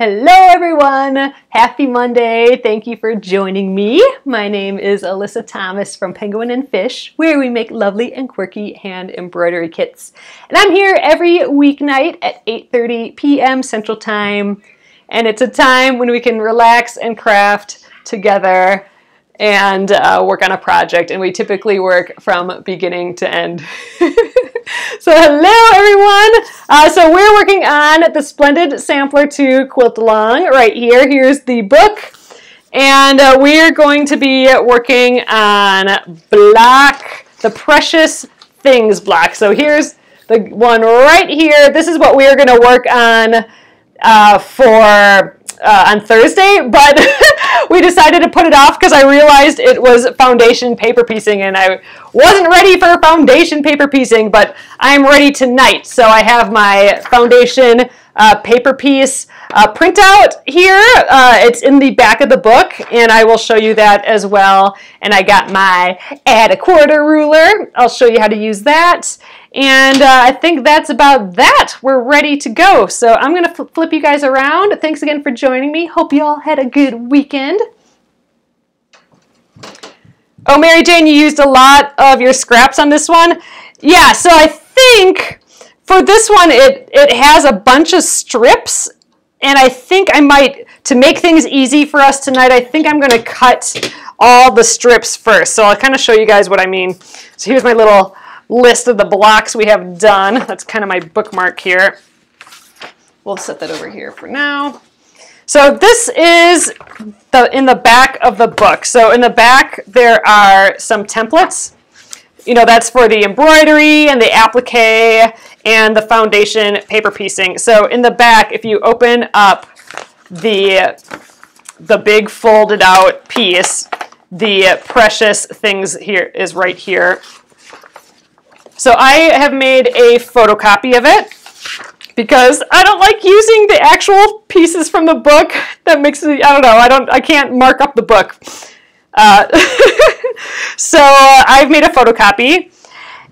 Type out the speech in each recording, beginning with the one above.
Hello everyone! Happy Monday! Thank you for joining me. My name is Alyssa Thomas from Penguin and Fish, where we make lovely and quirky hand embroidery kits. And I'm here every weeknight at 8:30 p.m. Central Time. And it's a time when we can relax and craft together and work on a project. And we typically work from beginning to end. So hello everyone! So we're working on the Splendid Sampler 2 Quilt Along right here. Here's the book. And we're going to be working on the Precious Things block. So here's the one right here. This is what we're going to work on on Thursday, but we decided to put it off because I realized it was foundation paper piecing and I wasn't ready for foundation paper piecing, but I'm ready tonight. So I have my foundation paper piece printout here. It's in the back of the book and I will show you that as well. And I got my add a quarter ruler. I'll show you how to use that. And I think that's about that. We're ready to go. So I'm going to flip you guys around. Thanks again for joining me. Hope you all had a good weekend. Oh, Mary Jane, you used a lot of your scraps on this one. Yeah, so I think for this one, it has a bunch of strips. And I think I might, to make things easy for us tonight, I think I'm going to cut all the strips first. So I'll kind of show you guys what I mean. So here's my little list of the blocks we have done. That's kind of my bookmark here. We'll set that over here for now. So this is in the back of the book. So in the back there are some templates. You know, that's for the embroidery and the applique and the foundation paper piecing. So in the back, if you open up the big folded out piece, the Precious Things here is right here. So I have made a photocopy of it because I don't like using the actual pieces from the book. That makes it, I can't mark up the book. So I've made a photocopy.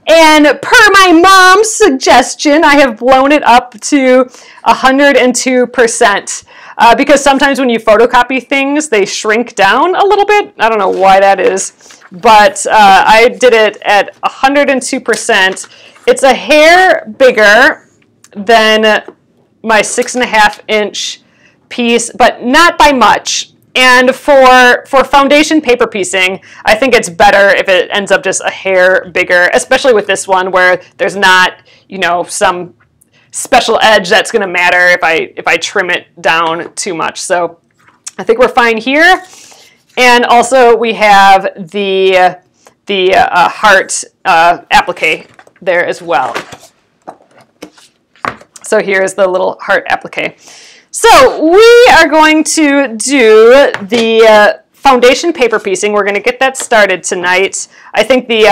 And per my mom's suggestion, I have blown it up to 102%. Because sometimes when you photocopy things, they shrink down a little bit. I don't know why that is. But I did it at 102%. It's a hair bigger than my 6.5-inch piece, but not by much. And for foundation paper piecing, I think it's better if it ends up just a hair bigger, especially with this one where there's not, you know, some special edge that's going to matter if I trim it down too much. So I think we're fine here. And also we have the heart applique there as well. So here's the little heart applique. So we are going to do the foundation paper piecing. We're going to get that started tonight. I think the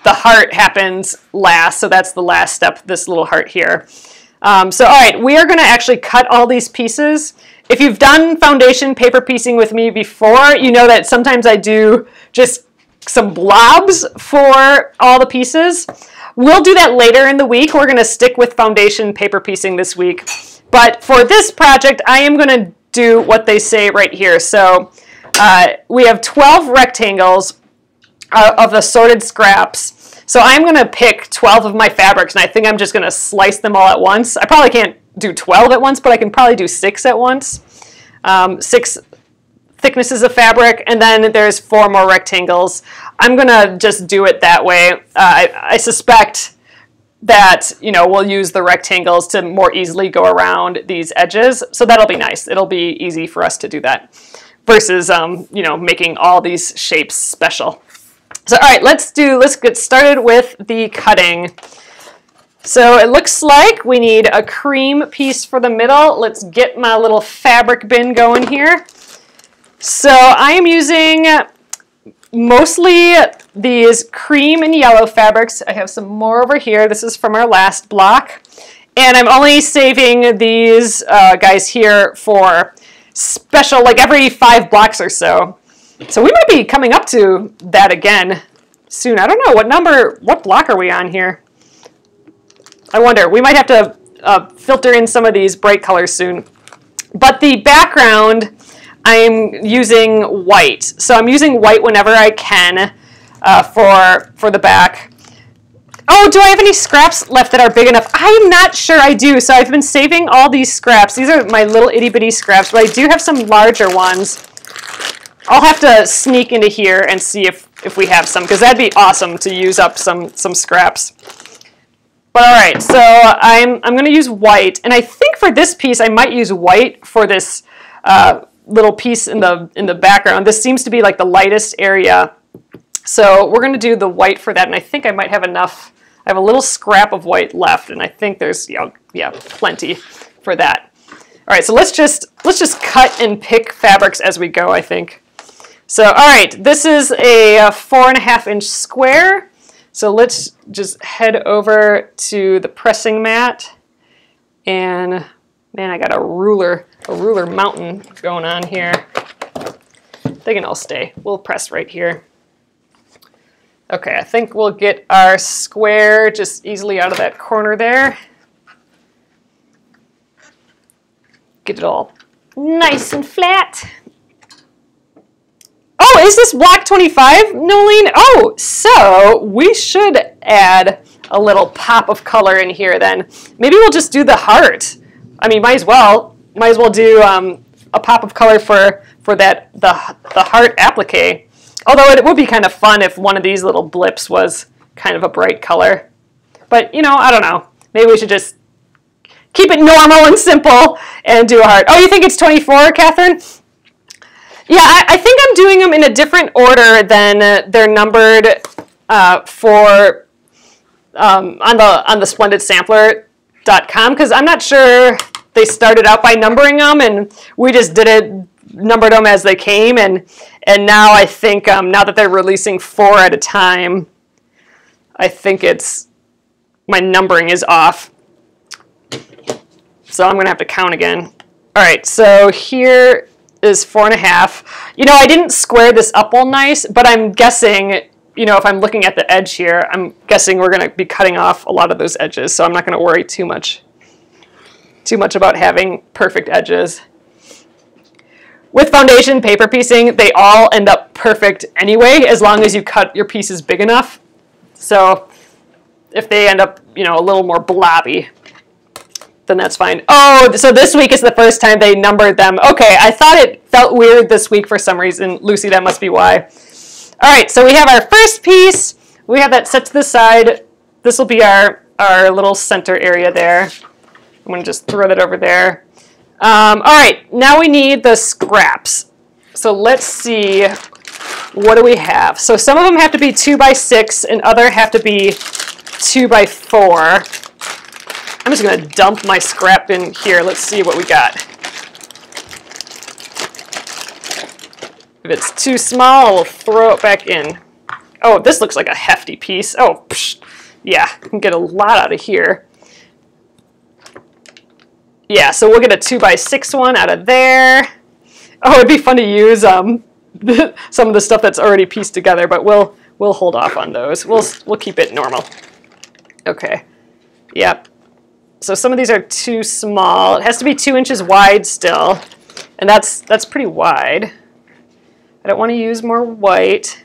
heart happens last, so that's the last step, this little heart here. So all right, we are going to actually cut all these pieces. If you've done foundation paper piecing with me before, you know that sometimes I do just some blobs for all the pieces. We'll do that later in the week. We're going to stick with foundation paper piecing this week. But for this project, I am going to do what they say right here. So we have 12 rectangles of the sorted scraps. So I'm going to pick 12 of my fabrics, and I think I'm just going to slice them all at once. I probably can't do 12 at once, but I can probably do 6 at once. 6 thicknesses of fabric, and then there's 4 more rectangles. I'm going to just do it that way. I suspect that, you know, we'll use the rectangles to more easily go around these edges. So that'll be nice. It'll be easy for us to do that versus, you know, making all these shapes special. So, all right, let's get started with the cutting. So it looks like we need a cream piece for the middle. Let's get my little fabric bin going here. So I am using mostly these cream and yellow fabrics. I have some more over here. This is from our last block. And I'm only saving these guys here for special, like every 5 blocks or so. So we might be coming up to that again soon. I don't know, what block are we on here? I wonder, we might have to filter in some of these bright colors soon. But the background, I'm using white. So I'm using white whenever I can for the back. Oh, do I have any scraps left that are big enough? I'm not sure I do. So I've been saving all these scraps. These are my little itty bitty scraps, but I do have some larger ones. I'll have to sneak into here and see if we have some, because that'd be awesome to use up some scraps. But all right, so I'm going to use white, and I think for this piece I might use white for this little piece in the background. This seems to be like the lightest area, so we're going to do the white for that, and I think I might have enough. I have a little scrap of white left, and I think there's plenty for that. All right, so let's just cut and pick fabrics as we go, I think. So all right, this is a 4.5-inch square. So let's just head over to the pressing mat, and man, I got a ruler mountain going on here. They can all stay. We'll press right here. Okay, I think we'll get our square just easily out of that corner there. Get it all nice and flat. Oh, is this black 25, Nolene? Oh, so we should add a little pop of color in here then. Maybe we'll just do the heart. I mean, might as well do a pop of color for the heart applique. Although it would be kind of fun if one of these little blips was kind of a bright color. But, you know, I don't know. Maybe we should just keep it normal and simple and do a heart. Oh, you think it's 24, Catherine? Yeah, I think I'm doing them in a different order than they're numbered on the SplendidSampler.com, because I'm not sure they started out by numbering them, and we just numbered them as they came, and now I think now that they're releasing 4 at a time, I think my numbering is off. So I'm going to have to count again. All right, so here is 4.5. You know, I didn't square this up all nice, but I'm guessing, you know, if I'm looking at the edge here, I'm guessing we're going to be cutting off a lot of those edges, so I'm not going to worry too much about having perfect edges. With foundation paper piecing, they all end up perfect anyway, as long as you cut your pieces big enough. So if they end up, you know, a little more blobby, then that's fine. Oh, so this week is the first time they numbered them. Okay, I thought it felt weird this week for some reason. Lucy, that must be why. All right, so we have our first piece. We have that set to the side. This will be our little center area there. I'm going to just throw that over there. All right, now we need the scraps. So let's see, what do we have? So some of them have to be 2x6 and other have to be 2x4. I'm just going to dump my scrap in here. Let's see what we got. If it's too small, we'll throw it back in. Oh, this looks like a hefty piece. Oh, psh, yeah, I can get a lot out of here. Yeah, so we'll get a 2x6 one out of there. Oh, it'd be fun to use some of the stuff that's already pieced together, but we'll hold off on those. We'll keep it normal. Okay. Yep. So some of these are too small. It has to be 2 inches wide still, and that's pretty wide. I don't want to use more white.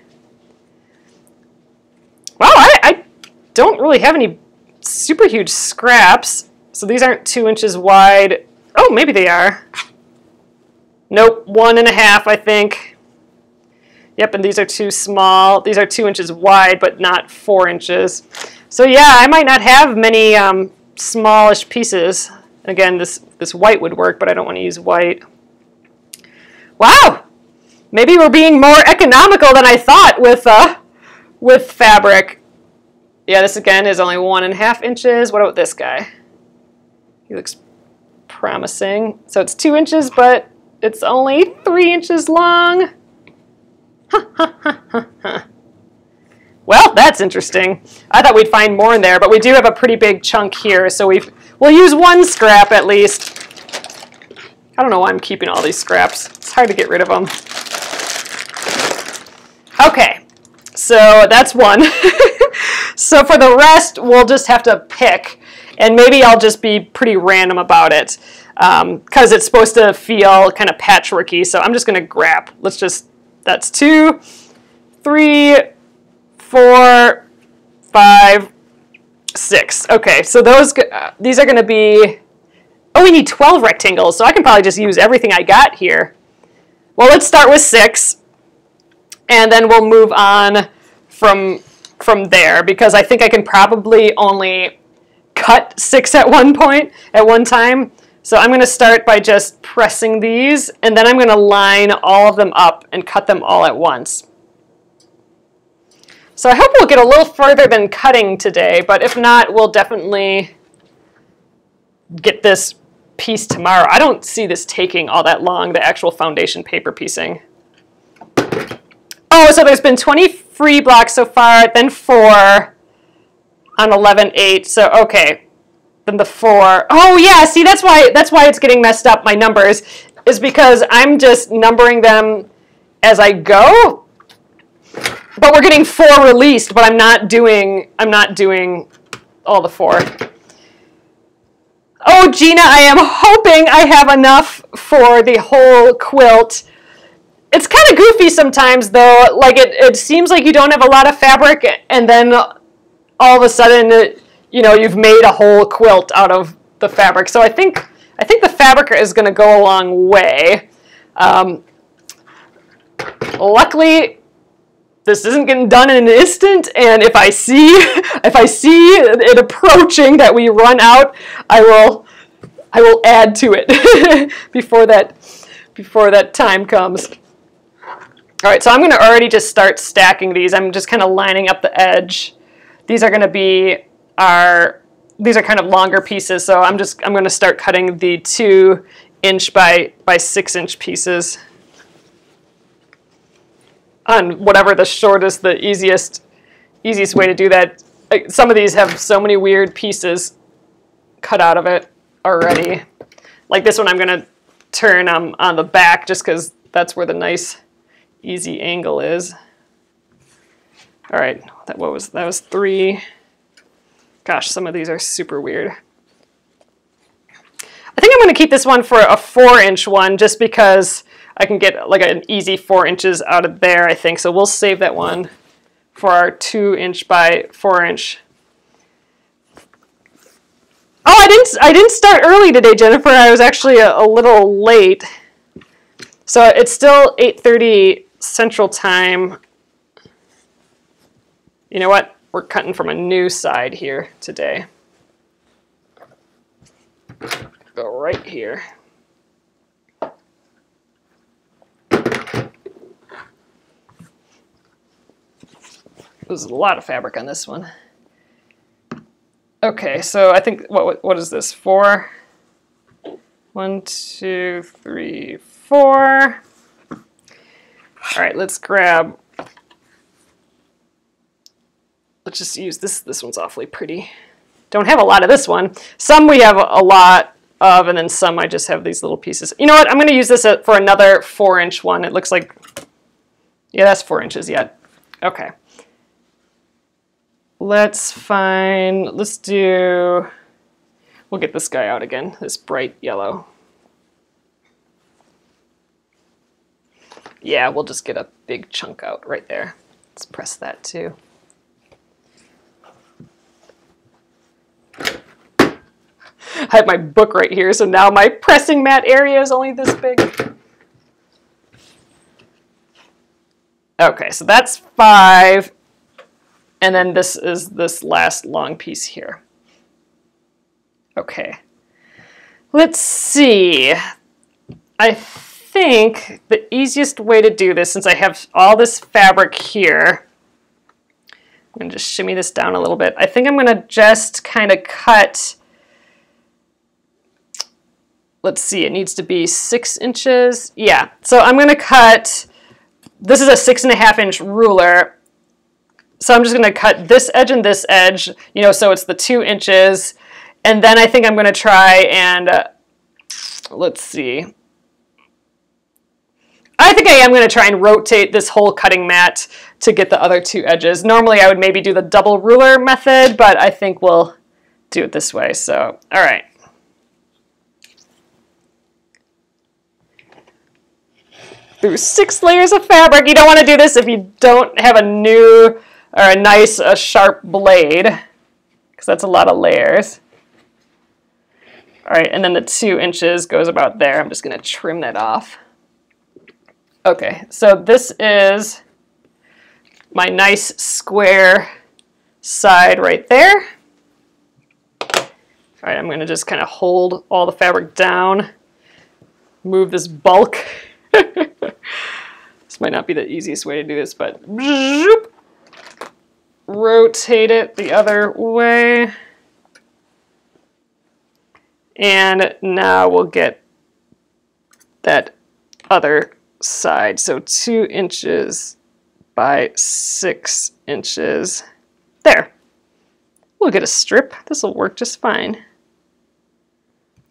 Wow, I don't really have any super huge scraps. So these aren't 2 inches wide. Oh, maybe they are. Nope, 1.5, I think. Yep, and these are too small. These are 2 inches wide, but not 4 inches. So yeah, I might not have many smallish pieces. Again, this white would work, but I don't want to use white. Wow, maybe we're being more economical than I thought with fabric. Yeah, this again is only 1.5 inches. What about this guy? He looks promising. So it's 2 inches, but it's only 3 inches long. Well, that's interesting. I thought we'd find more in there, but we do have a pretty big chunk here, so we'll use one scrap at least. I don't know why I'm keeping all these scraps. It's hard to get rid of them. Okay, so that's one. So for the rest, we'll just have to pick. And maybe I'll just be pretty random about it because it's supposed to feel kind of patchworky. So I'm just going to grab. That's 2, 3, 4, 5, 6. Okay, so these are going to be, oh, we need 12 rectangles, so I can probably just use everything I got here. Well, let's start with 6, and then we'll move on from there, because I think I can probably only cut 6 at one time. So I'm going to start by just pressing these, and then I'm going to line all of them up and cut them all at once. So I hope we'll get a little further than cutting today, but if not, we'll definitely get this piece tomorrow. I don't see this taking all that long, the actual foundation paper piecing. Oh, so there's been 20 free blocks so far, then 4 on 11/8. So okay, then the 4. Oh yeah, see that's why it's getting messed up. My numbers is because I'm just numbering them as I go. But we're getting 4 released, but I'm not doing all the 4. Oh, Gina, I am hoping I have enough for the whole quilt. It's kind of goofy sometimes, though. Like it seems like you don't have a lot of fabric, and then all of a sudden, you've made a whole quilt out of the fabric. So I think the fabric is going to go a long way. Luckily, this isn't getting done in an instant, and if I see it approaching that we run out, I will add to it before that time comes. All right, so I'm going to already just start stacking these. I'm just kind of lining up the edge. These are going to be these are kind of longer pieces, so I'm going to start cutting the 2-inch by 6-inch pieces on whatever the shortest, the easiest way to do that. Some of these have so many weird pieces cut out of it already. Like this one I'm going to turn on the back just because that's where the nice, easy angle is. All right, that was 3. Gosh, some of these are super weird. I think I'm going to keep this one for a 4-inch one just because I can get like an easy 4 inches out of there, I think. So we'll save that one for our 2-inch by 4-inch. Oh, I didn't start early today, Jennifer. I was actually a little late. So it's still 8:30 Central Time. You know what? We're cutting from a new side here today. Go right here. There's a lot of fabric on this one. Okay, so I think, what is this, 4? 1, 2, 3, 4. All right, let's just use this. This one's awfully pretty. Don't have a lot of this one. Some we have a lot of, and then some I just have these little pieces. You know what? I'm going to use this for another 4-inch one. It looks like, yeah, that's 4 inches yet. Okay. We'll get this guy out again, this bright yellow. Yeah, we'll just get a big chunk out right there. Let's press that too. I have my book right here, so now my pressing mat area is only this big. Okay, so that's 5. And then this is this last long piece here. Okay. Let's see. I think the easiest way to do this, since I have all this fabric here, I'm going to just shimmy this down a little bit. I think I'm going to just kind of cut, let's see, it needs to be 6 inches. Yeah, so I'm going to cut, this is a 6.5-inch ruler. So I'm just going to cut this edge and this edge, so it's the 2 inches. And then I think I'm going to try and, let's see. I think I am going to try and rotate this whole cutting mat to get the other 2 edges. Normally I would maybe do the double ruler method, but I think we'll do it this way. So, all right. Through 6 layers of fabric. You don't want to do this if you don't have a new or a nice sharp blade, because that's a lot of layers. All right, and then the 2 inches goes about there. I'm just going to trim that off. Okay, so this is my nice square side right there. All right, I'm going to just kind of hold all the fabric down, move this bulk. This might not be the easiest way to do this, but zoop, rotate it the other way. And now we'll get that other side. So 2 inches by 6 inches. There. We'll get a strip. This will work just fine.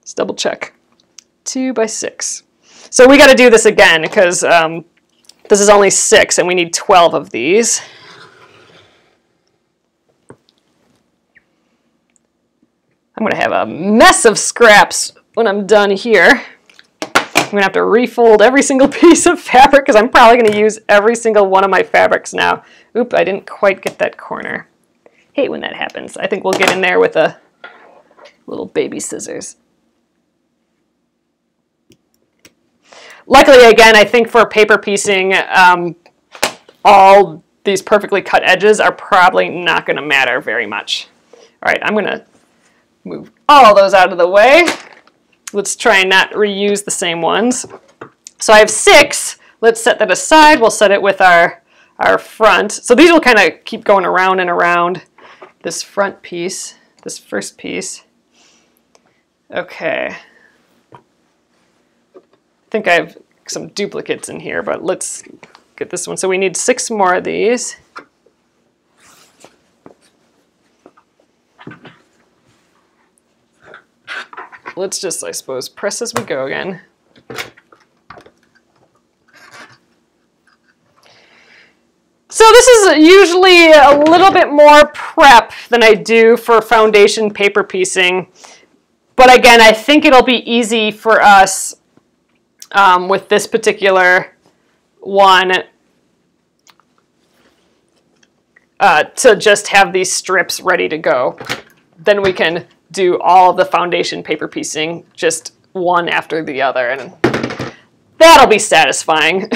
Let's double check. 2 by 6. So we got to do this again because this is only 6 and we need 12 of these. I'm going to have a mess of scraps when I'm done here. I'm going to have to refold every single piece of fabric because I'm probably going to use every single one of my fabrics now. Oop, I didn't quite get that corner. Hate when that happens. I think we'll get in there with a little baby scissors. Luckily, again, I think for paper piecing, all these perfectly cut edges are probably not going to matter very much. All right, I'm going to move all those out of the way. Let's try and not reuse the same ones. So I have 6. Let's set that aside. We'll set it with our front. So these will kind of keep going around and around this front piece, this first piece. Okay. I think I have some duplicates in here, but let's get this one. So we need 6 more of these. Let's just, I suppose, press as we go again. So this is usually a little bit more prep than I do for foundation paper piecing. But again, I think it'll be easy for us with this particular one to just have these strips ready to go. Then we can do all of the foundation paper piecing just one after the other, and that'll be satisfying.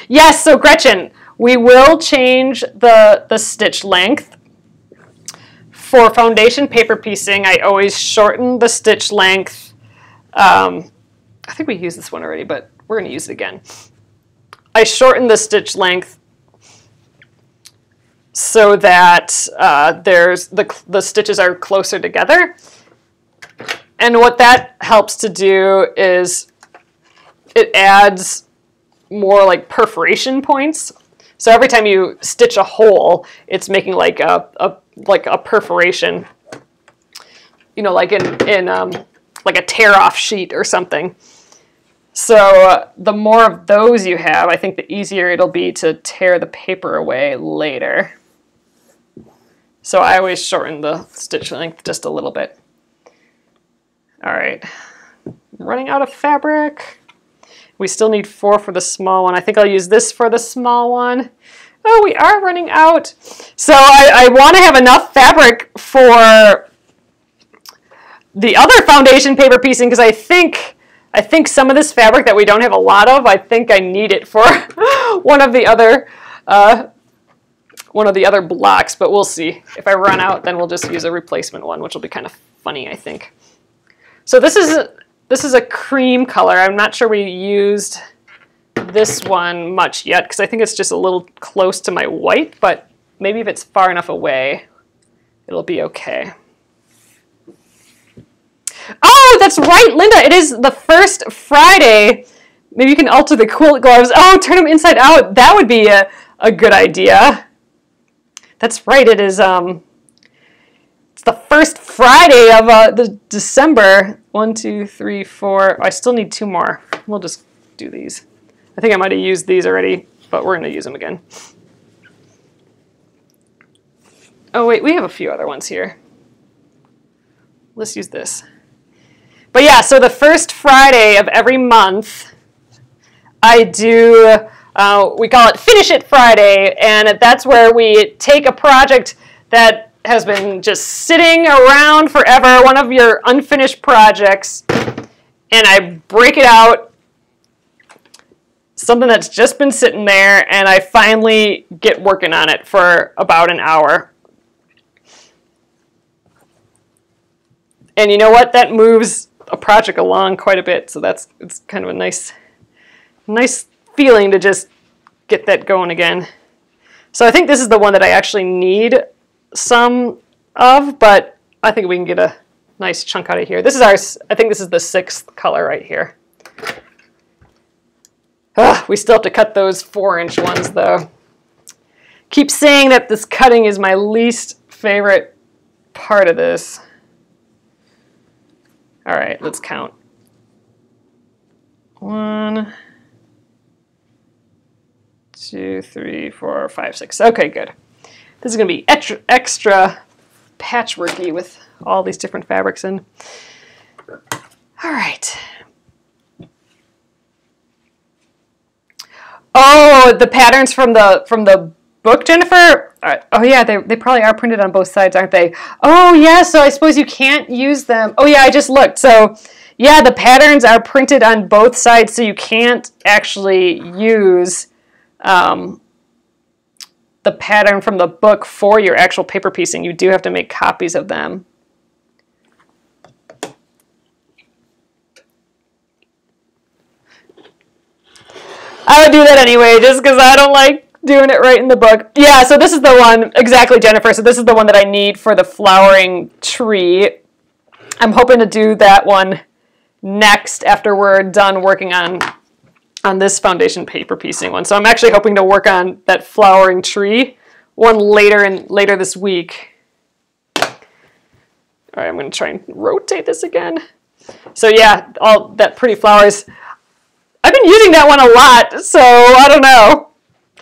Yes, so Gretchen, we will change the stitch length. For foundation paper piecing, I always shorten the stitch length. I think we used this one already, but we're going to use it again. I shorten the stitch length so that the stitches are closer together. And what that helps to do is it adds more like perforation points. So every time you stitch a hole, it's making like a perforation, you know, like in like a tear-off sheet or something. So the more of those you have, I think the easier it'll be to tear the paper away later. So I always shorten the stitch length just a little bit. All right, running out of fabric. We still need 4 for the small one. I think I'll use this for the small one. Oh, we are running out. So I want to have enough fabric for the other foundation paper piecing because I think some of this fabric that we don't have a lot of, I think I need it for one of the other blocks, but we'll see. If I run out, then we'll just use a replacement one, which will be kind of funny, I think. So this is a cream color. I'm not sure we used this one much yet because I think it's just a little close to my white, but maybe if it's far enough away, it'll be okay. Oh, that's right, Linda. It is the first Friday. Maybe you can alter the quilt gloves. Oh, turn them inside out. That would be a good idea. That's right. It is. It's the first Friday of the December. 1, 2, 3, 4. I still need 2 more. We'll just do these. I think I might have used these already, but we're going to use them again. Oh, wait. We have a few other ones here. let's use this. But yeah, so the first Friday of every month, I do, we call it Finish It Friday, and that's where we take a project that has been just sitting around forever, one of your unfinished projects, and I break it out, something that's just been sitting there, and I finally get working on it for about an hour. And you know what? That moves a project along quite a bit, so it's kind of a nice feeling to just get that going again. So I think this is the one that I actually need some of, but I think we can get a nice chunk out of here. This is I think this is the 6th color right here. We still have to cut those 4-inch ones though. Keep saying that this cutting is my least favorite part of this. All right, let's count. 1, 2, 3, 4, 5, 6. Okay, good. This is going to be extra patchworky with all these different fabrics in. All right. Oh, the patterns from the book, Jennifer? Oh yeah, they probably are printed on both sides, aren't they? Oh yeah, so I suppose you can't use them. Oh yeah, I just looked. So yeah, the patterns are printed on both sides, so you can't actually use the pattern from the book for your actual paper piecing. You do have to make copies of them. I would do that anyway, just because I don't like doing it right in the book. Yeah, so this is the one, exactly, Jennifer. So this is the one that I need for the flowering tree. I'm hoping to do that one next after we're done working on this foundation paper piecing one. So I'm actually hoping to work on that flowering tree one later this week. All right, I'm going to try and rotate this again. So yeah, all that pretty flowers. I've been using that one a lot, so I don't know.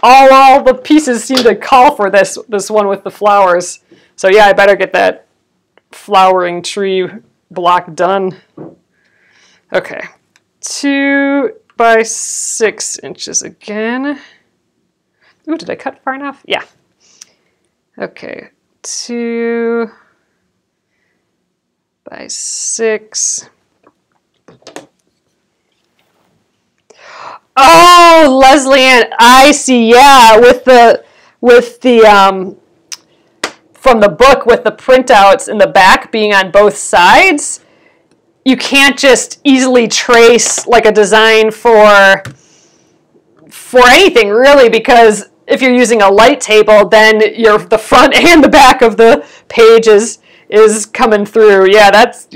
All the pieces seem to call for this one with the flowers. So yeah, I better get that flowering tree block done. Okay, 2 by 6 inches again. Ooh, did I cut far enough? Yeah. Okay, 2 by 6. Oh, Leslie Ann, I see. Yeah, with the from the book with the printouts in the back being on both sides, you can't just easily trace like a design for anything really, because if you're using a light table, then the front and the back of the page is coming through. Yeah, that's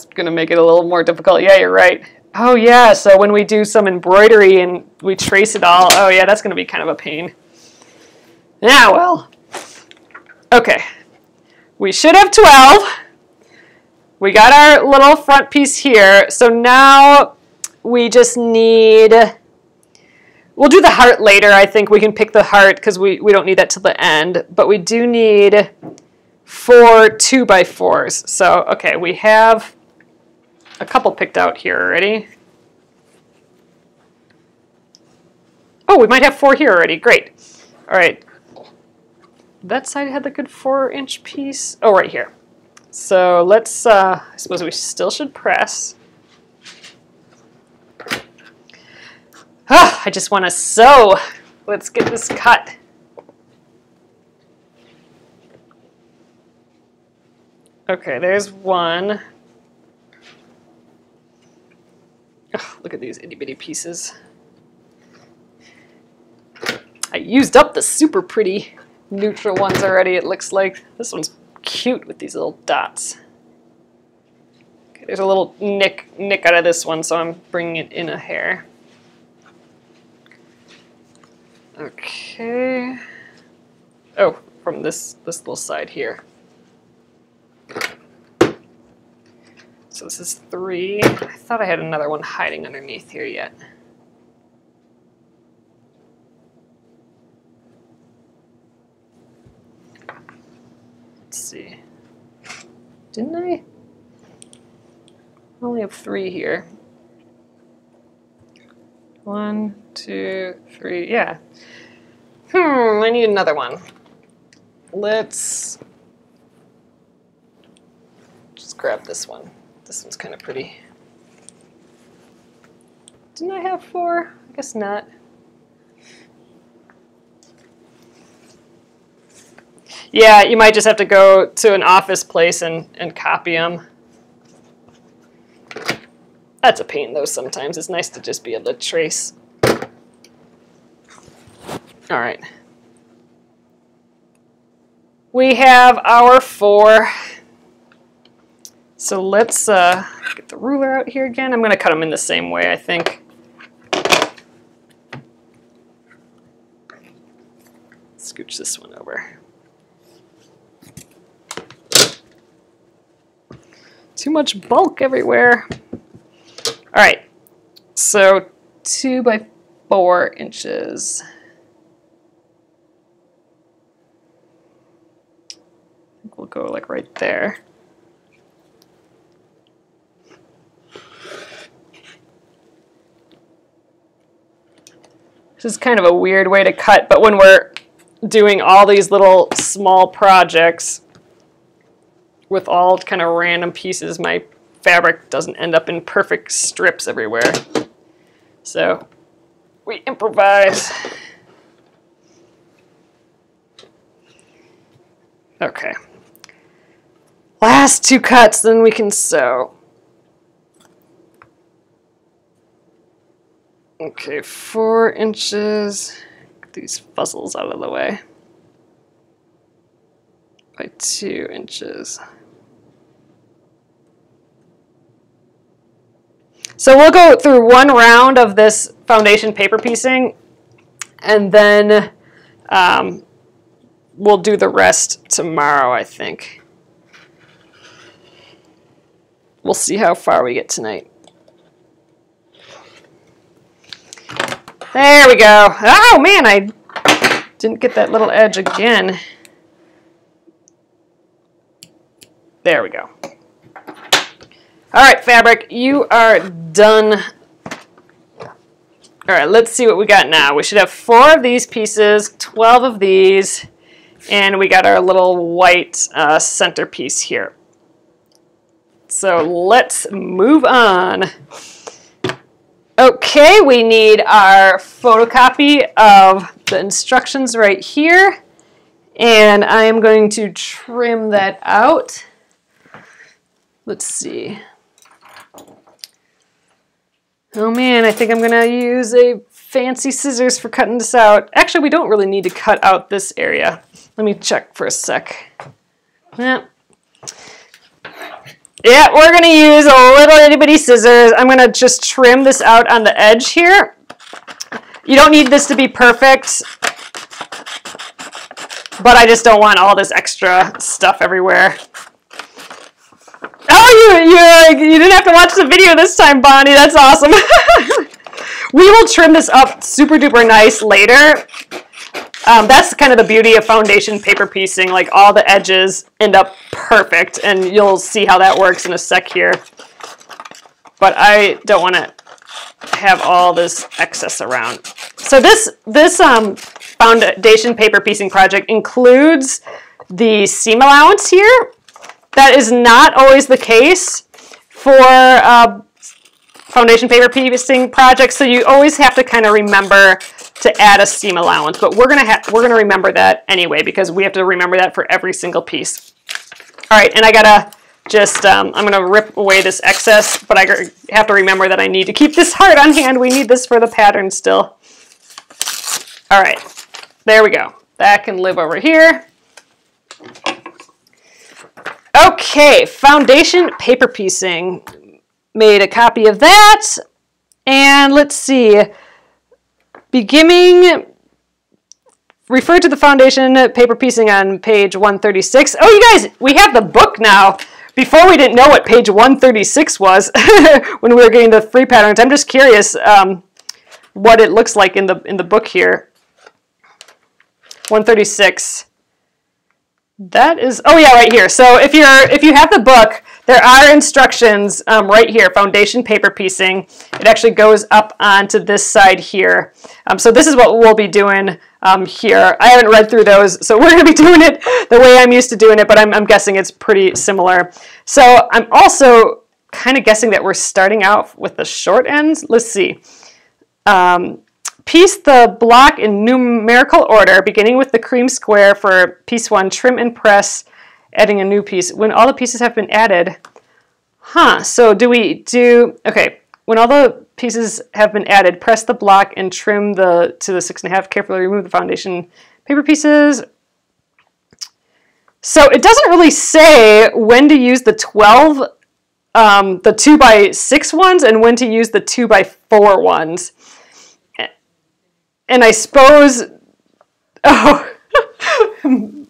gonna make it a little more difficult. Yeah, you're right. Oh yeah, so when we do some embroidery and we trace it all, oh yeah, that's going to be kind of a pain. Yeah, well. Okay. We should have 12. We got our little front piece here. So now we just need, we'll do the heart later. I think we can pick the heart because we don't need that till the end. But we do need 4 2x4s. So, okay, we have a couple picked out here already. Oh, we might have 4 here already. Great. All right. That side had the good 4-inch piece. Oh, right here. So let's, I suppose we still should press. I just want to sew. Let's get this cut. Okay, there's one. Oh, look at these itty bitty pieces. I used up the super pretty neutral ones already, it looks like. This one's cute with these little dots. Okay, there's a little nick out of this one, so I'm bringing it in a hair. Okay. Oh, from this little side here. So this is 3. I thought I had another one hiding underneath here yet. Let's see. Didn't I? I only have 3 here. 1, 2, 3, yeah. I need another one. Let's just grab this one. This one's kind of pretty. Didn't I have 4? I guess not. Yeah, you might just have to go to an office place and copy them. That's a pain though sometimes. It's nice to just be able to trace. All right. We have our 4. So let's get the ruler out here again. I'm going to cut them in the same way, I think. Scooch this one over. Too much bulk everywhere. All right, so 2 by 4 inches. I think we'll go like right there. This is kind of a weird way to cut, but when we're doing all these little small projects with all kind of random pieces, my fabric doesn't end up in perfect strips everywhere. So we improvise. Okay. Last 2 cuts, then we can sew. Okay, 4 inches. Get these fuzzles out of the way. By 2 inches. So we'll go through one round of this foundation paper piecing, and then we'll do the rest tomorrow, I think. We'll see how far we get tonight. There we go. Oh man, I didn't get that little edge again. There we go. All right, fabric, you are done. All right, let's see what we got now. We should have 4 of these pieces, 12 of these, and we got our little white centerpiece here. So let's move on. Okay, we need our photocopy of the instructions right here, and I am going to trim that out. Let's see. Oh man, I think I'm gonna use a fancy scissors for cutting this out. Actually, we don't really need to cut out this area. Let me check for a sec. Yeah, we're gonna use a little itty bitty scissors. I'm gonna just trim this out on the edge here. You don't need this to be perfect, but I just don't want all this extra stuff everywhere. Oh, you didn't have to watch the video this time, Bonnie. That's awesome. We will trim this up super duper nice later. That's kind of the beauty of foundation paper piecing. Like all the edges end up perfect, and you'll see how that works in a sec here. But I don't want to have all this excess around. So this foundation paper piecing project includes the seam allowance here. That is not always the case for foundation paper piecing projects, so you always have to kind of remember to add a seam allowance. But we're gonna remember that anyway, because we have to remember that for every single piece. All right, and I gotta just I'm gonna rip away this excess, but I have to remember that I need to keep this heart on hand. We need this for the pattern still. All right, there we go. That can live over here. Okay, foundation paper piecing. Made a copy of that. And let's see. Refer to the foundation paper piecing on page 136. Oh, you guys, we have the book now. Before we didn't know what page 136 was when we were getting the free patterns. I'm just curious what it looks like in the book here. 136. That is, oh yeah, right here. So if you have the book, there are instructions right here, foundation paper piecing. It actually goes up onto this side here. So this is what we'll be doing here. I haven't read through those, so we're going to be doing it the way I'm used to doing it, but I'm guessing it's pretty similar. So I'm also kind of guessing that we're starting out with the short ends. Let's see. Piece the block in numerical order, beginning with the cream square for piece 1, trim and press, adding a new piece. When all the pieces have been added, so okay, when all the pieces have been added, press the block and trim to the 6.5, carefully remove the foundation paper pieces. So it doesn't really say when to use the 12, the 2x6 ones and when to use the 2x4 ones. And I suppose, oh,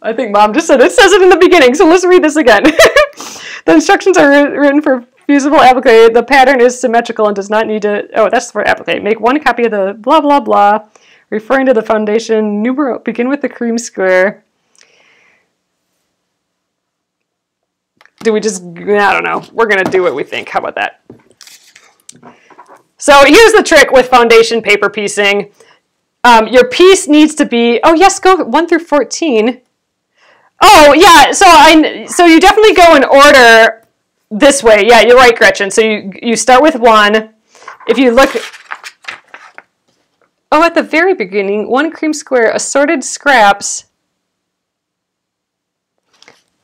I think Mom just said it says it in the beginning, so let's read this again. The instructions are written for fusible applique. The pattern is symmetrical and does not need to, oh, that's for applique. Make one copy of the blah, blah, blah, referring to the foundation. Begin with the cream square. Do we just, I don't know. We're going to do what we think. How about that? So here's the trick with foundation paper piecing. Your piece needs to be, oh yes, go 1 through 14. Oh yeah, so you definitely go in order this way. Yeah, you're right, Gretchen. So you start with 1. If you look, oh, at the very beginning, 1 cream square, assorted scraps.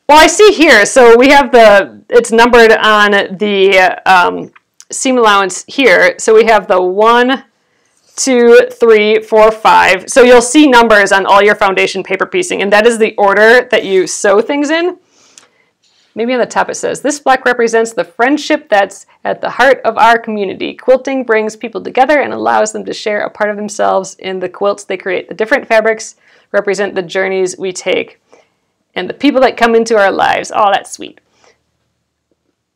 Well, I see here, so we have it's numbered on the seam allowance here. So we have the 1, 2, 3, 4, 5. So you'll see numbers on all your foundation paper piecing, and that is the order that you sew things in. Maybe on the top it says, this block represents the friendship that's at the heart of our community. Quilting brings people together and allows them to share a part of themselves in the quilts they create. The different fabrics represent the journeys we take and the people that come into our lives. Oh, that's sweet.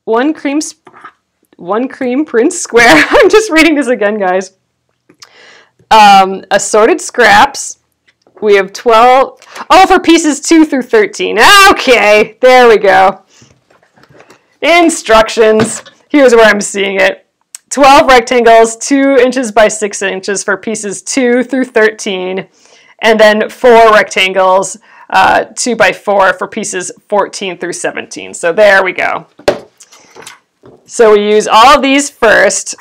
1 cream print square. I'm just reading this again, guys. Assorted scraps. We have 12. Oh, for pieces 2 through 13. Okay, there we go. Instructions. Here's where I'm seeing it. 12 rectangles, 2 inches by 6 inches for pieces 2 through 13, and then 4 rectangles, 2 by 4 for pieces 14 through 17. So there we go. So we use all of these first.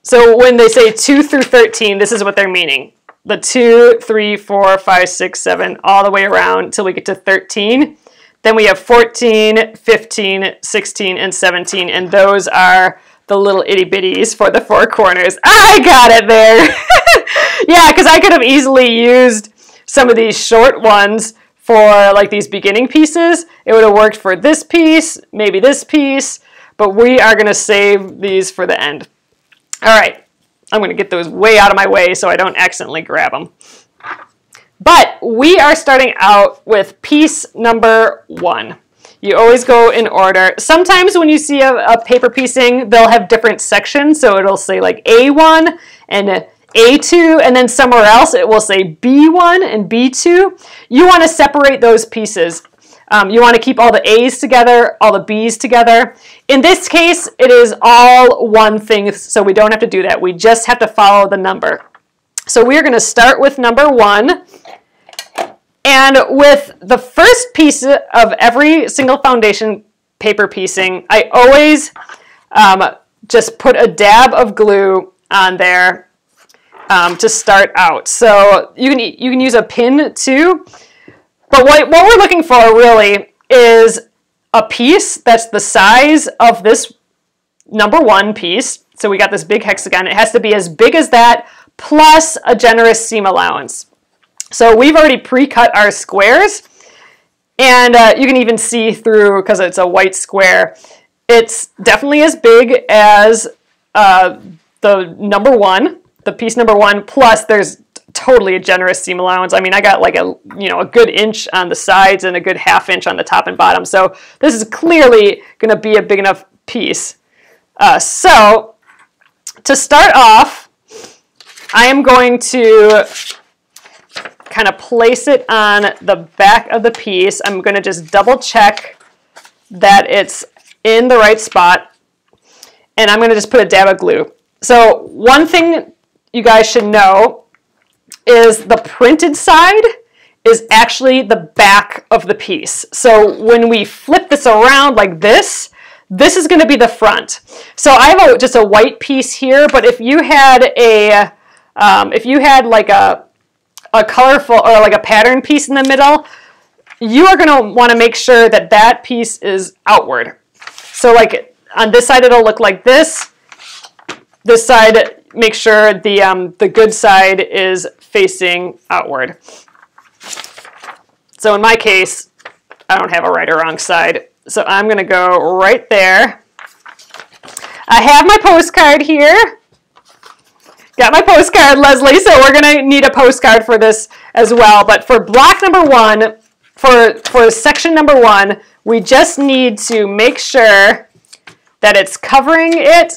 So when they say 2 through 13, this is what they're meaning. The 2, 3, 4, 5, 6, 7, all the way around until we get to 13. Then we have 14, 15, 16, and 17, and those are the little itty bitties for the 4 corners. I got it there. Yeah, because I could have easily used some of these short ones for like these beginning pieces. It would have worked for this piece, maybe this piece, but we are going to save these for the end. All right, I'm going to get those way out of my way so I don't accidentally grab them. But we are starting out with piece number 1. You always go in order. Sometimes when you see a paper piecing, they'll have different sections. So it'll say like A1 and A2, and then somewhere else it will say B1 and B2. You want to separate those pieces. You want to keep all the A's together, all the B's together. In this case, it is all one thing, so we don't have to do that. We just have to follow the number. So we're going to start with number 1. And with the first piece of every single foundation paper piecing, I always just put a dab of glue on there to start out. So you can use a pin too. But what we're looking for really is a piece that's the size of this number 1 piece. So we got this big hexagon. It has to be as big as that plus a generous seam allowance. So we've already pre-cut our squares, and you can even see through, because it's a white square, it's definitely as big as the number 1, the piece number 1, plus there's totally a generous seam allowance. I mean, I got like a good inch on the sides and a good ½ inch on the top and bottom. So this is clearly going to be a big enough piece. So to start off, I am going to kind of place it on the back of the piece. I'm going to just double check that it's in the right spot. And I'm going to just put a dab of glue. So one thing you guys should know is the printed side is actually the back of the piece. So when we flip this around like this is going to be the front. So I have just a white piece here, but if you had like a colorful or like a pattern piece in the middle, you are going to want to make sure that that piece is outward. So like on this side it'll look like this. This side, make sure the good side is facing outward. So in my case, I don't have a right or wrong side. So I'm going to go right there. I have my postcard here. Got my postcard, Leslie, so we're going to need a postcard for this as well. But for block number one, for section number one, we just need to make sure that it's covering it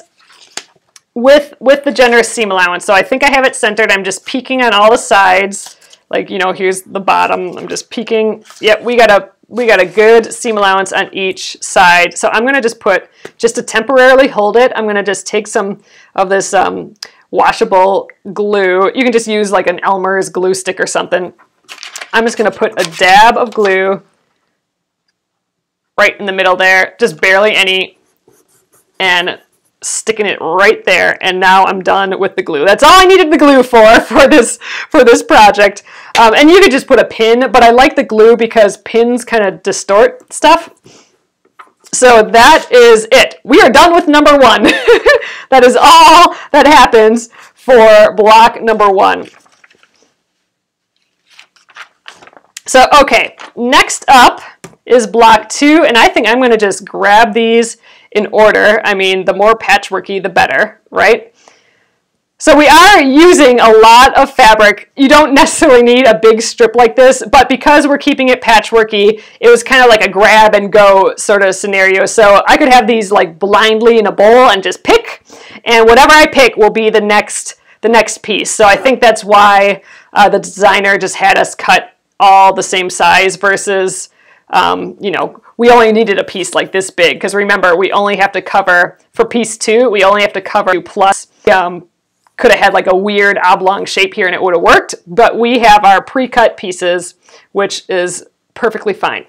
with the generous seam allowance. So I think I have it centered. I'm just peeking on all the sides. Like, you know, here's the bottom. I'm just peeking. Yep, we got a good seam allowance on each side. So I'm going to just put, just to temporarily hold it, I'm going to just take some of this washable glue. You can just use like an Elmer's glue stick or something. I'm just going to put a dab of glue right in the middle there, just barely any, and sticking it right there, and now I'm done with the glue. That's all I needed the glue for this project. And you could just put a pin, but I like the glue because pins kind of distort stuff. So that is it. We are done with number one. That is all that happens for block number one. So, okay, next up is block two, and I think I'm going to just grab these in order. I mean, the more patchworky, the better, right? So we are using a lot of fabric. You don't necessarily need a big strip like this, but because we're keeping it patchworky, it was kind of like a grab and go sort of scenario. So I could have these like blindly in a bowl and just pick, and whatever I pick will be the next piece. So I think that's why the designer just had us cut all the same size versus, you know, we only needed a piece like this big, because remember, we only have to cover, for piece two, we only have to cover 2 plus. Could have had like a weird oblong shape here and it would have worked, but we have our pre-cut pieces, which is perfectly fine.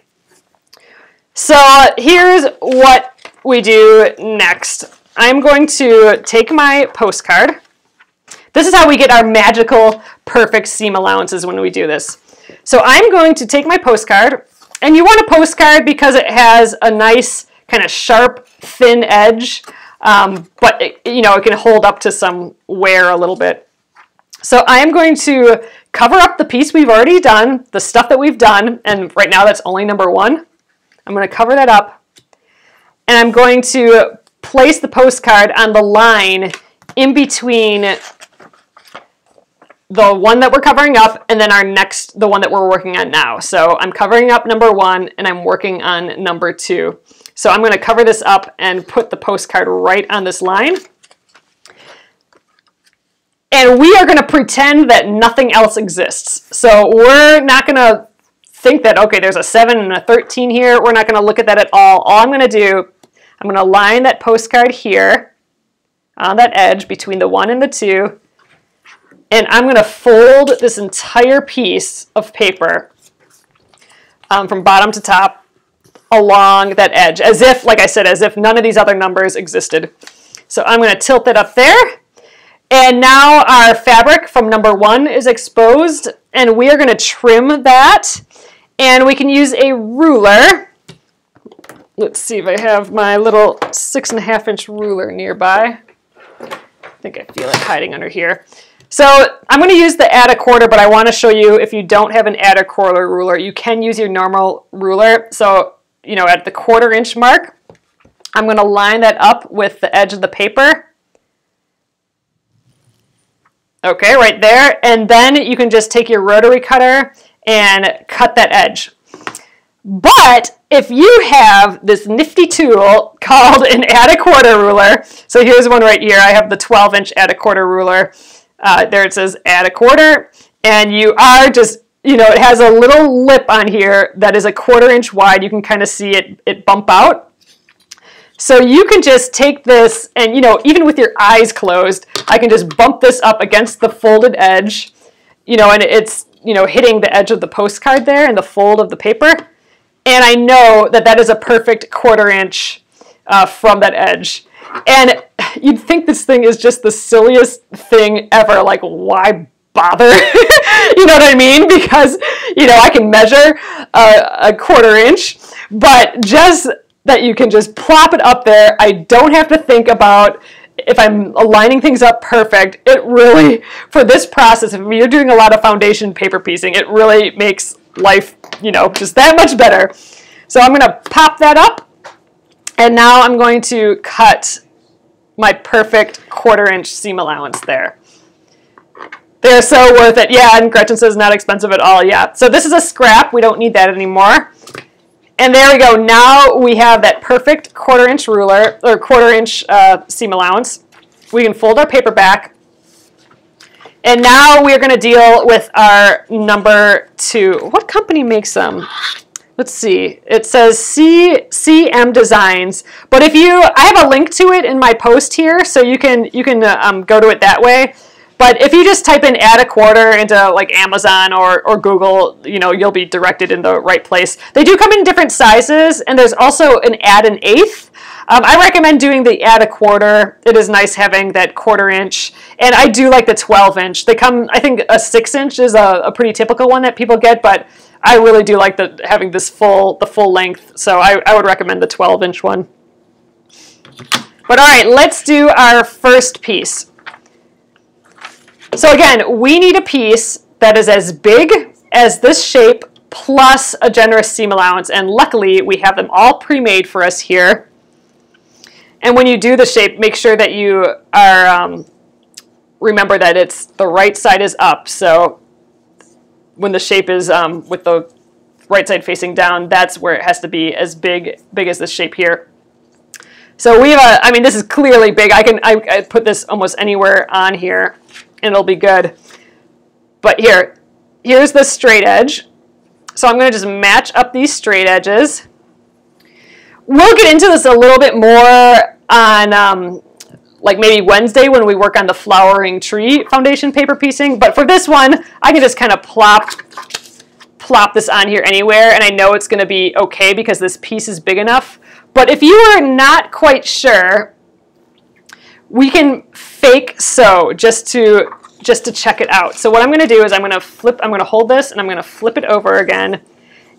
So here's what we do next. I'm going to take my postcard. This is how we get our magical, perfect seam allowances when we do this. So I'm going to take my postcard, and you want a postcard because it has a nice kind of sharp, thin edge, but you know, it can hold up to some wear a little bit. So I'm going to cover up the piece we've already done, the stuff that we've done, and right now that's only number one. I'm going to cover that up, and I'm going to place the postcard on the line in between the one that we're covering up and then the one that we're working on now. So I'm covering up number one and I'm working on number two. So I'm going to cover this up and put the postcard right on this line. And we are going to pretend that nothing else exists. So we're not going to think that, okay, there's a 7 and a 13 here. We're not going to look at that at all. All I'm going to do, I'm going to line that postcard here on that edge between the 1 and the 2. And I'm going to fold this entire piece of paper from bottom to top along that edge, as if, like I said, as if none of these other numbers existed. So I'm going to tilt it up there. And now our fabric from number one is exposed, and we are going to trim that. And we can use a ruler. Let's see if I have my little 6.5-inch ruler nearby. I think I feel it hiding under here. So I'm going to use the add a quarter, but I want to show you if you don't have an add a quarter ruler, you can use your normal ruler. So, you know, at the 1/4 inch mark, I'm going to line that up with the edge of the paper. Okay, right there. And then you can just take your rotary cutter and cut that edge. But if you have this nifty tool called an add a quarter ruler, so here's one right here. I have the 12-inch add a quarter ruler. There it says add a quarter, and you are just you know, it has a little lip on here that is a 1/4 inch wide. You can kind of see it bump out. So you can just take this and, you know, even with your eyes closed, I can just bump this up against the folded edge, you know, and it's, you know, hitting the edge of the postcard there and the fold of the paper. And I know that that is a perfect 1/4 inch from that edge. And you'd think this thing is just the silliest thing ever. Like, why bother? You know what I mean? Because, you know, I can measure a 1/4 inch, but just that you can just plop it up there. I don't have to think about if I'm aligning things up perfect. It really, for this process, if you're doing a lot of foundation paper piecing, it really makes life, you know, just that much better. So I'm going to pop that up, and now I'm going to cut my perfect 1/4 inch seam allowance there. They're so worth it. Yeah, and Gretchen says not expensive at all. Yeah, so this is a scrap. We don't need that anymore. And there we go. Now we have that perfect 1/4 inch ruler, or 1/4 inch seam allowance. We can fold our paper back. And now we're going to deal with our number 2. What company makes them? Let's see. It says CM Designs. But if I have a link to it in my post here, so you can go to it that way. But if you just type in add a 1/4 into like Amazon or Google, you know, you'll be directed in the right place. They do come in different sizes, and there's also an add an 1/8. I recommend doing the add a 1/4. It is nice having that 1/4 inch, and I do like the 12 inch. They come, I think a 6 inch is a pretty typical one that people get, but I really do like having the full length. So I would recommend the 12 inch one. But all right, let's do our first piece. So again, we need a piece that is as big as this shape plus a generous seam allowance, and luckily we have them all pre-made for us here. And when you do the shape, make sure that you are, remember that it's the right side is up. So when the shape is with the right side facing down, that's where it has to be as big as this shape here. So we have I mean, this is clearly big. I put this almost anywhere on here, and it'll be good. But here's the straight edge. So I'm going to just match up these straight edges. We'll get into this a little bit more on like maybe Wednesday when we work on the flowering tree foundation paper piecing. But for this one, I can just kind of plop this on here anywhere, and I know it's going to be okay because this piece is big enough. But if you are not quite sure, we can fake sew just to check it out. So what I'm going to do is I'm going to hold this and I'm going to flip it over again,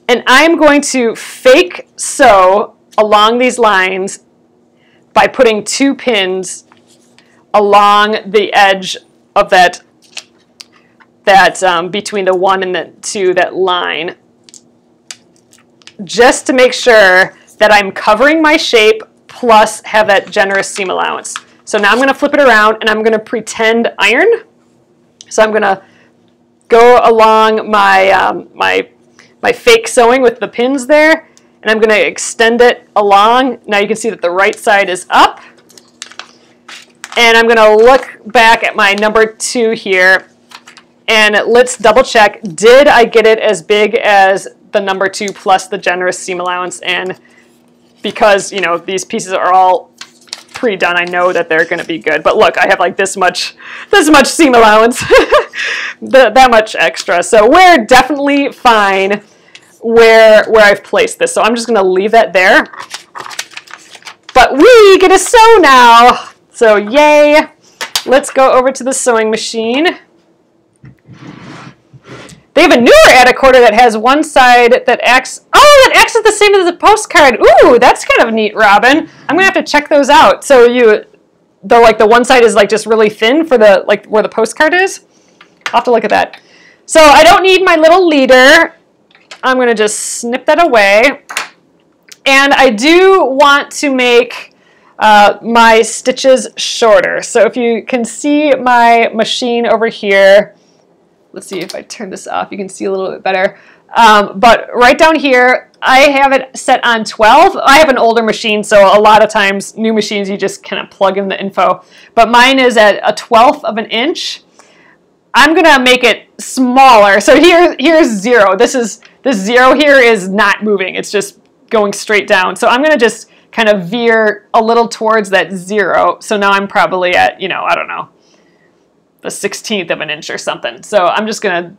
and I'm going to fake sew along these lines by putting 2 pins along the edge of that between the 1 and the 2, that line, just to make sure that I'm covering my shape plus have that generous seam allowance. So now I'm going to flip it around and I'm going to pretend iron. So I'm going to go along my my fake sewing with the pins there, and I'm going to extend it along. Now you can see that the right side is up. And I'm going to look back at my number 2 here, and let's double check. Did I get it as big as the number 2 plus the generous seam allowance? And because, you know, these pieces are all pre-done, I know that they're going to be good. But look, I have like this much seam allowance, that much extra. So we're definitely fine where I've placed this. So I'm just going to leave that there. But we get to sew now. So yay. Let's go over to the sewing machine. They have a newer add a 1/4 that has one side that acts, that acts as the same as the postcard. Ooh, that's kind of neat, Robin. I'm gonna have to check those out. So the one side is like just really thin for the, like where the postcard is. I'll have to look at that. So I don't need my little leader. I'm gonna just snip that away. And I do want to make my stitches shorter. So if you can see my machine over here, let's see if I turn this off, you can see a little bit better. But right down here, I have it set on 12. I have an older machine, so a lot of times, new machines, you just kind of plug in the info. But mine is at a 1/12 of an inch. I'm gonna make it smaller. So here's 0. This 0 here is not moving. It's just going straight down. So I'm gonna just kind of veer a little towards that 0. So now I'm probably at, you know, I don't know, the 1/16 of an inch or something. So I'm just gonna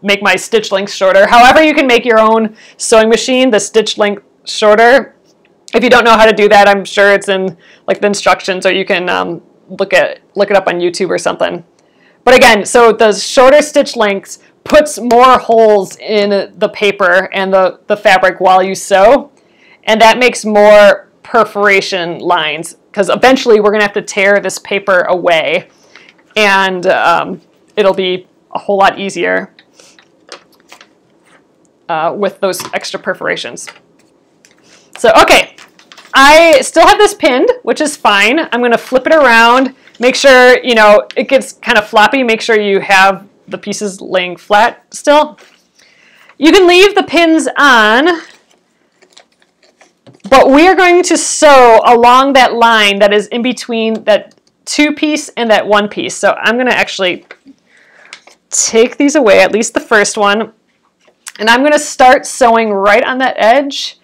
make my stitch length shorter. However, you can make your own sewing machine, the stitch length shorter. If you don't know how to do that, I'm sure it's in like the instructions, or you can look it up on YouTube or something. But again, so the shorter stitch lengths puts more holes in the paper and the fabric while you sew, and that makes more perforation lines, because eventually we're gonna have to tear this paper away, and it'll be a whole lot easier with those extra perforations. So, okay, I still have this pinned, which is fine. I'm gonna flip it around, make sure, you know, it gets kind of floppy, make sure you have the pieces laying flat still. You can leave the pins on, but we are going to sew along that line that is in between that 2-piece and that 1-piece. So I'm gonna actually take these away, at least the first one, and I'm gonna start sewing right on that edge.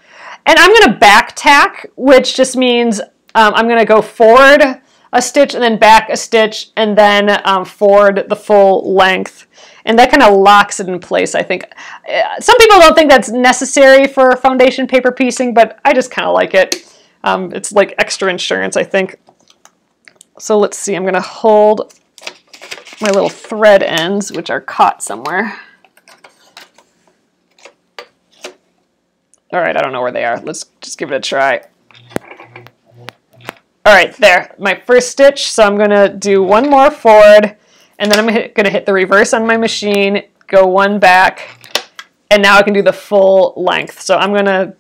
And I'm gonna back tack, which just means I'm gonna go forward a stitch and then back a stitch and then forward the full length. And that kind of locks it in place, I think. Some people don't think that's necessary for foundation paper piecing, but I just kind of like it. It's like extra insurance, I think. So let's see, I'm gonna hold my little thread ends, which are caught somewhere. All right, I don't know where they are. Let's just give it a try. All right, there, my first stitch. So I'm gonna do one more forward, and then I'm gonna hit the reverse on my machine, go one back, and now I can do the full length. So I'm gonna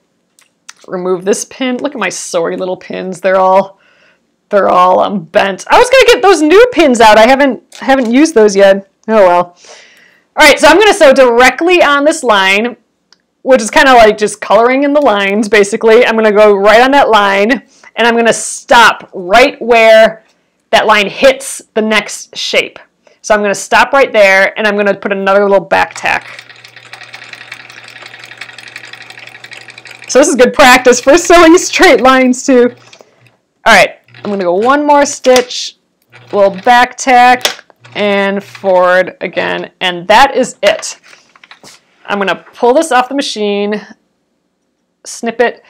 remove this pin. Look at my sorry little pins. They're all bent. I was gonna get those new pins out. I haven't used those yet. Oh well. All right, so I'm gonna sew directly on this line, which is kind of like just coloring in the lines, basically. I'm gonna go right on that line, and I'm gonna stop right where that line hits the next shape. So I'm gonna stop right there, and I'm gonna put another little back tack. So this is good practice for sewing straight lines too. All right, I'm gonna go one more stitch, we'll back tack, and forward again, and that is it. I'm gonna pull this off the machine, snip it,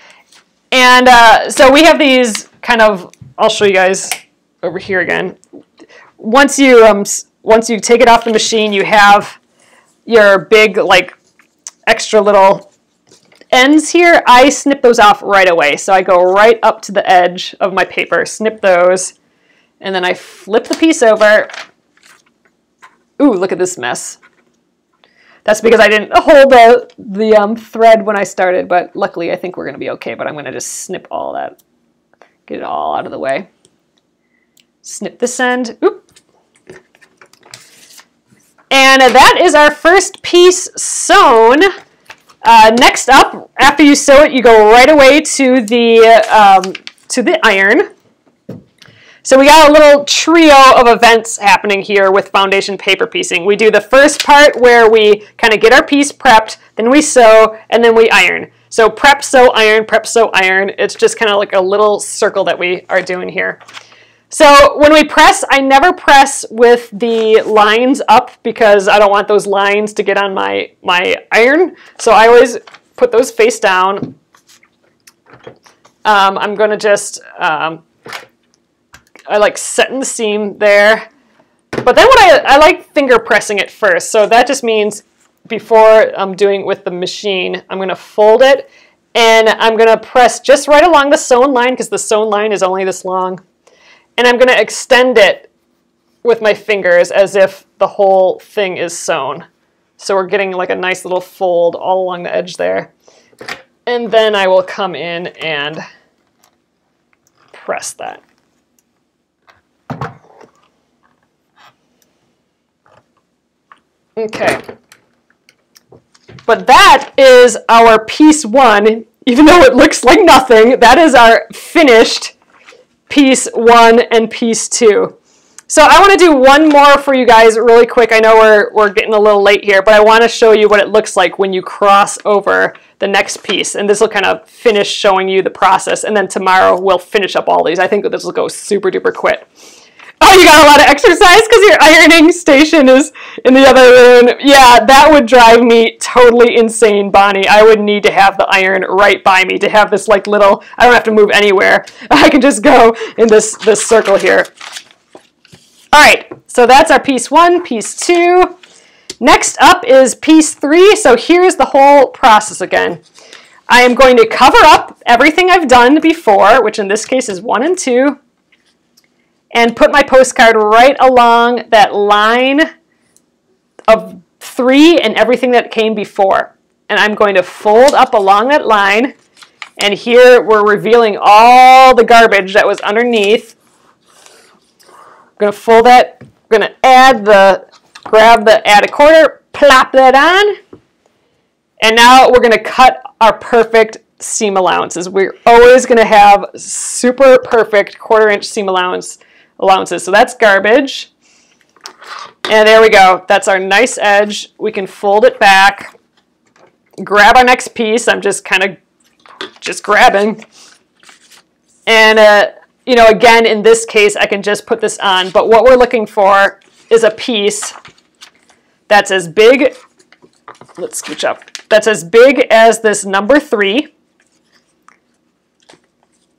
and so we have these kind of, I'll show you guys over here again. Once you take it off the machine, you have your big, like, extra little ends here. I snip those off right away. So I go right up to the edge of my paper, snip those, and then I flip the piece over. Ooh, look at this mess. That's because I didn't hold the thread when I started, but luckily I think we're gonna be okay, but I'm gonna just snip all that, get it all out of the way. Snip this end, oop. And that is our first piece sewn. Next up, after you sew it, you go right away to the iron. So we got a little trio of events happening here with foundation paper piecing. We do the first part where we kind of get our piece prepped, then we sew, and then we iron. So prep, sew, iron, prep, sew, iron. It's just kind of like a little circle that we are doing here. So when we press, I never press with the lines up because I don't want those lines to get on my iron. So I always put those face down. I'm going to just, I like setting the seam there. But then I like finger pressing it first. So that just means before I'm doing it with the machine, I'm going to fold it and I'm going to press just right along the sewn line because the sewn line is only this long. And I'm going to extend it with my fingers as if the whole thing is sewn. So we're getting like a nice little fold all along the edge there. And then I will come in and press that. Okay. But that is our piece one. Even though it looks like nothing, that is our finished piece one and piece two. So I want to do one more for you guys really quick. I know we're getting a little late here, but I want to show you what it looks like when you cross over the next piece. And this will kind of finish showing you the process. And then tomorrow we'll finish up all these. I think this will go super duper quick. Oh, you got a lot of exercise because your ironing station is in the other room. Yeah, that would drive me totally insane, Bonnie. I would need to have the iron right by me to have this like little, I don't have to move anywhere. I can just go in this circle here. All right, so that's our piece 1, piece 2. Next up is piece 3. So here's the whole process again. I am going to cover up everything I've done before, which in this case is 1 and 2. And put my postcard right along that line of 3 and everything that came before. And I'm going to fold up along that line. And here we're revealing all the garbage that was underneath. I'm going to fold that. I'm going to add add a quarter, plop that on. And now we're going to cut our perfect seam allowances. We're always going to have super perfect 1/4 inch seam allowances. So that's garbage. And there we go. That's our nice edge. We can fold it back, grab our next piece. I'm just kind of grabbing. And, you know, again, in this case, I can just put this on. But what we're looking for is a piece that's as big, let's scooch up, that's as big as this number 3.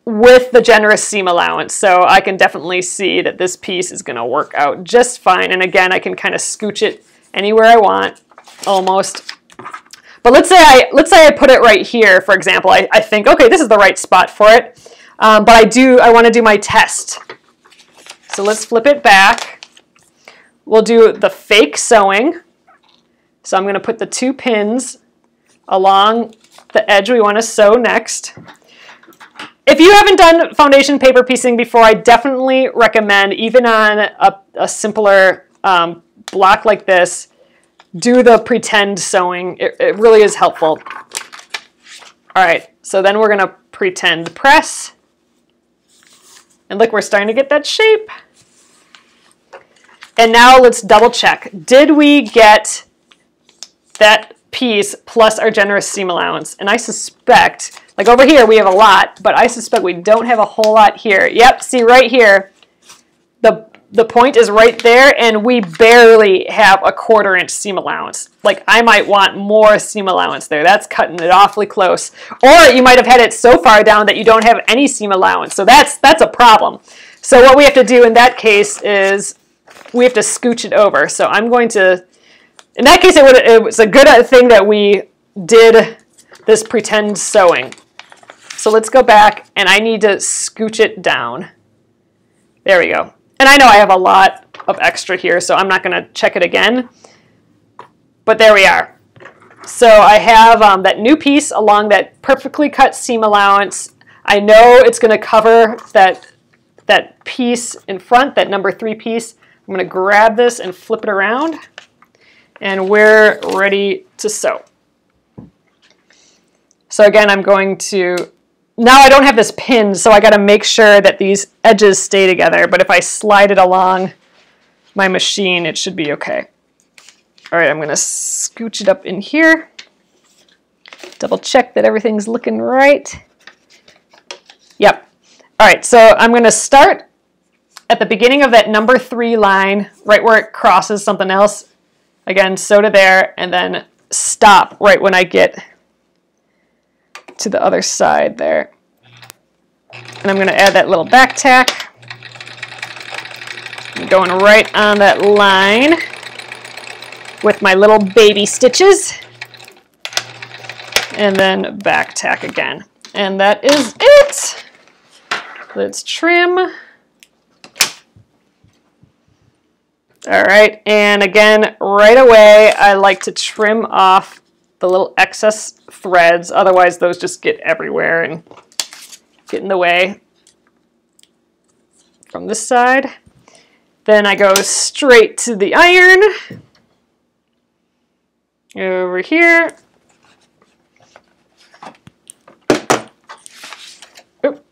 With the generous seam allowance. So I can definitely see that this piece is going to work out just fine. And again, I can kind of scooch it anywhere I want, almost. But let's say I put it right here, for example. I think, okay, this is the right spot for it. But I want to do my test. So let's flip it back. We'll do the fake sewing. So I'm going to put the 2 pins along the edge we want to sew next. If you haven't done foundation paper piecing before, I definitely recommend, even on a simpler block like this, do the pretend sewing. It really is helpful. All right, so then we're going to pretend press. And look, we're starting to get that shape. And now let's double check. Did we get that piece plus our generous seam allowance? And I suspect, like over here we have a lot, but I suspect we don't have a whole lot here. Yep, see right here, the point is right there, and we barely have a 1/4 inch seam allowance. Like I might want more seam allowance there. That's cutting it awfully close. Or you might have had it so far down that you don't have any seam allowance. So that's a problem. So what we have to do in that case is we have to scooch it over. So I'm going to, in that case, it was a good thing that we did this pretend sewing. So let's go back, and I need to scooch it down. There we go. And I know I have a lot of extra here, so I'm not going to check it again. But there we are. So I have that new piece along that perfectly cut seam allowance. I know it's going to cover that piece in front, that number 3 piece. I'm going to grab this and flip it around. And we're ready to sew. So again, I'm going to, now I don't have this pinned, so I got to make sure that these edges stay together. But if I slide it along my machine, it should be okay. All right, I'm going to scooch it up in here. Double check that everything's looking right. Yep. All right, so I'm going to start at the beginning of that number 3 line, right where it crosses something else. Again, sew to there, and then stop right when I get to the other side there. And I'm going to add that little back tack. I'm going right on that line with my little baby stitches. And then back tack again. And that is it. Let's trim. All right, and again, right away, I like to trim off the little excess threads. Otherwise, those just get everywhere and get in the way. From this side. Then I go straight to the iron. Over here. Oop.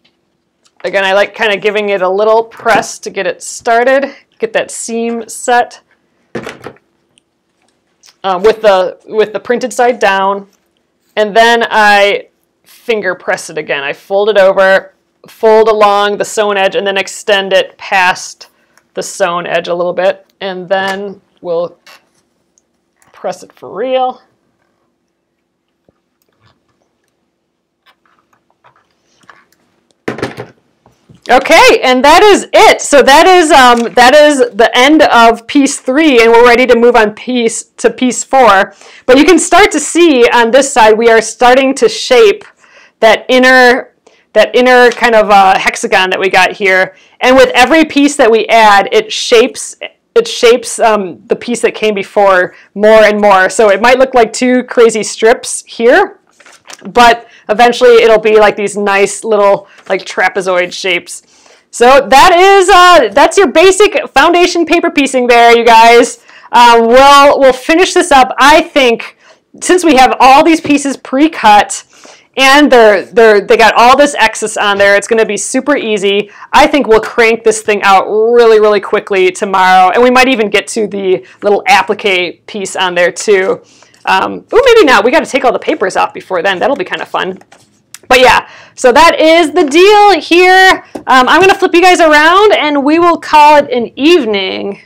Again, I like kind of giving it a little press to get it started. get that seam set with the printed side down, and then I finger press it again. I fold it over, fold along the sewn edge, and then extend it past the sewn edge a little bit, and then we'll press it for real. Okay, and that is it. So that is the end of piece 3, and we're ready to move on to piece 4. But you can start to see on this side we are starting to shape that inner kind of hexagon that we got here. And with every piece that we add, it shapes the piece that came before more and more. So it might look like 2 crazy strips here, but eventually it'll be like these nice little like trapezoid shapes. So that's your basic foundation paper piecing there, you guys. We'll finish this up. I think since we have all these pieces pre-cut and they got all this excess on there, it's going to be super easy. I think we'll crank this thing out really, really quickly tomorrow, and we might even get to the little applique piece on there too. Oh, maybe not. We got to take all the papers off before then. That'll be kind of fun. But yeah, so that is the deal here. I'm going to flip you guys around, and we will call it an evening.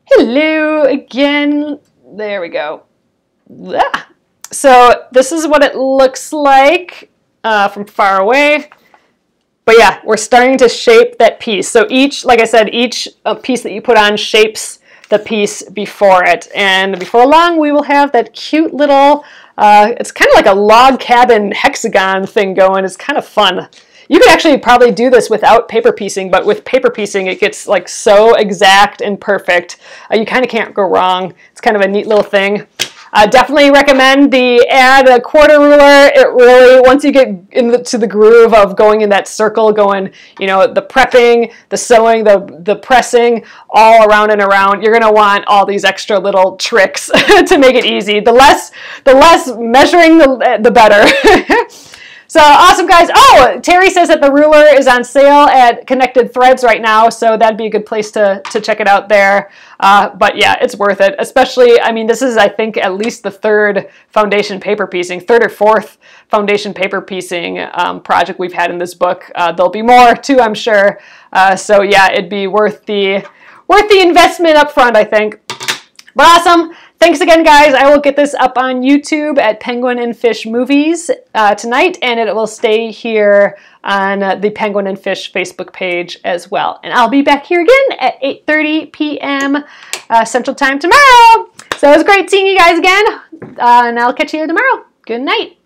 Hello again. There we go. Ah. So this is what it looks like from far away. But yeah, we're starting to shape that piece. So each, like I said, each piece that you put on shapes the piece before it. And before long, we will have that cute little, it's kind of like a log cabin hexagon thing going. It's kind of fun. You could actually probably do this without paper piecing, but with paper piecing, it gets like so exact and perfect. You kind of can't go wrong. It's kind of a neat little thing. Definitely recommend add a quarter ruler. It really, once you get into the groove of going in that circle, going, you know, the prepping, the sewing, the pressing, all around and around, you're gonna want all these extra little tricks to make it easy. The less measuring, the better. So awesome, guys. Oh, Terry says that the ruler is on sale at Connected Threads right now, so that'd be a good place to check it out there. But yeah, it's worth it. Especially, I mean, this is, I think, at least the third foundation paper piecing, third or fourth foundation paper piecing project we've had in this book. There'll be more too, I'm sure. So yeah, it'd be worth the investment up front, I think. But awesome. Thanks again, guys. I will get this up on YouTube at Penguin and Fish Movies tonight, and it will stay here on the Penguin and Fish Facebook page as well. And I'll be back here again at 8:30 p.m. Central Time tomorrow. So it was great seeing you guys again, and I'll catch you tomorrow. Good night.